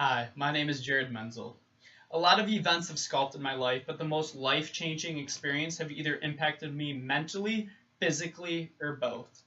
Hi, my name is Jared Menzel. A lot of events have sculpted my life, but the most life-changing experience have either impacted me mentally, physically, or both.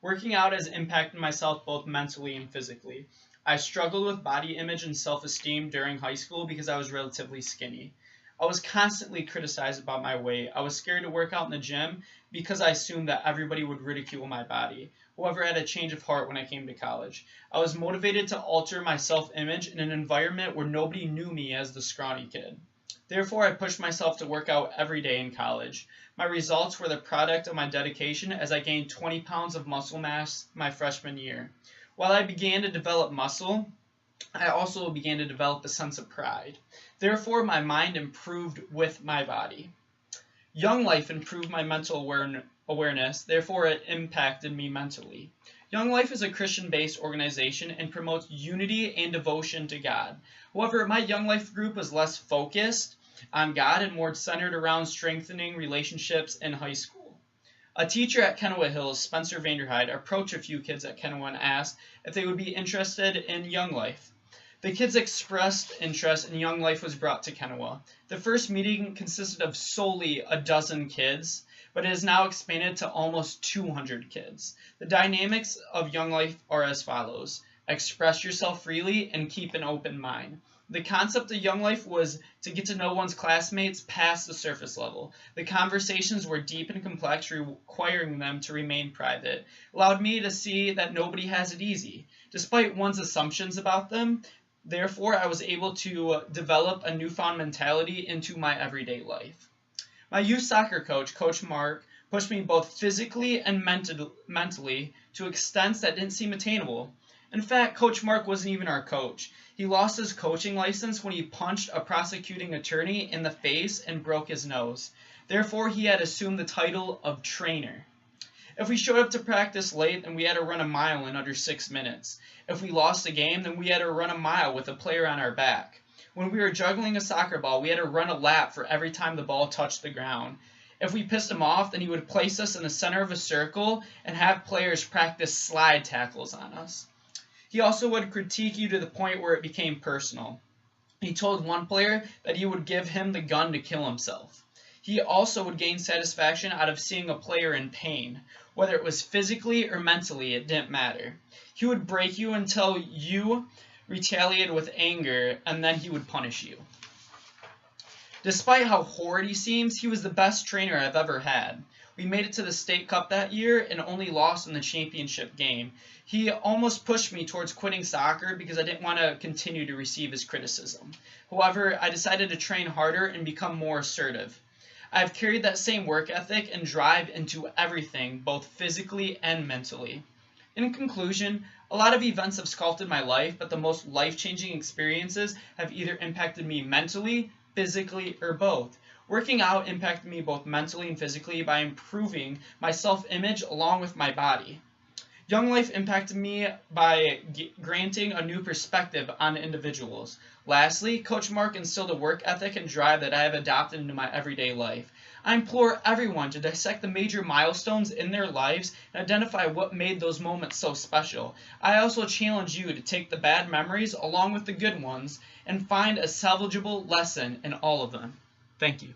Working out has impacted myself both mentally and physically. I struggled with body image and self-esteem during high school because I was relatively skinny. I was constantly criticized about my weight. I was scared to work out in the gym because I assumed that everybody would ridicule my body. However, I had a change of heart when I came to college. I was motivated to alter my self-image in an environment where nobody knew me as the scrawny kid. Therefore, I pushed myself to work out every day in college. My results were the product of my dedication as I gained 20 pounds of muscle mass my freshman year. While I began to develop muscle, I also began to develop a sense of pride. Therefore, my mind improved with my body. Young Life improved my mental awareness, therefore it impacted me mentally. Young Life is a Christian-based organization and promotes unity and devotion to God. However, my Young Life group was less focused on God and more centered around strengthening relationships in high school. A teacher at Kennewick Hills, Spencer Vanderhyde, approached a few kids at Kennewick and asked if they would be interested in Young Life. The kids expressed interest and Young Life was brought to Kennewick. The first meeting consisted of solely a dozen kids, but it has now expanded to almost 200 kids. The dynamics of Young Life are as follows: express yourself freely and keep an open mind. The concept of Young Life was to get to know one's classmates past the surface level. The conversations were deep and complex, requiring them to remain private. It allowed me to see that nobody has it easy, despite one's assumptions about them. Therefore, I was able to develop a newfound mentality into my everyday life. My youth soccer coach, Coach Mark, pushed me both physically and mentally to extents that didn't seem attainable. In fact, Coach Mark wasn't even our coach. He lost his coaching license when he punched a prosecuting attorney in the face and broke his nose. Therefore, he had assumed the title of trainer. If we showed up to practice late, then we had to run a mile in under 6 minutes. If we lost a game, then we had to run a mile with a player on our back. When we were juggling a soccer ball, we had to run a lap for every time the ball touched the ground. If we pissed him off, then he would place us in the center of a circle and have players practice slide tackles on us. He also would critique you to the point where it became personal. He told one player that he would give him the gun to kill himself. He also would gain satisfaction out of seeing a player in pain. Whether it was physically or mentally, it didn't matter. He would break you until you retaliated with anger, and then he would punish you. Despite how horrid he seems, he was the best trainer I've ever had. We made it to the state cup that year and only lost in the championship game. He almost pushed me towards quitting soccer because I didn't want to continue to receive his criticism. However, I decided to train harder and become more assertive. I've carried that same work ethic and drive into everything, both physically and mentally. In conclusion, a lot of events have sculpted my life, but the most life-changing experiences have either impacted me mentally, physically, or both. Working out impacted me both mentally and physically by improving my self-image along with my body. Young Life impacted me by granting a new perspective on individuals. Lastly, Coach Mark instilled a work ethic and drive that I have adopted into my everyday life. I implore everyone to dissect the major milestones in their lives and identify what made those moments so special. I also challenge you to take the bad memories along with the good ones and find a salvageable lesson in all of them. Thank you.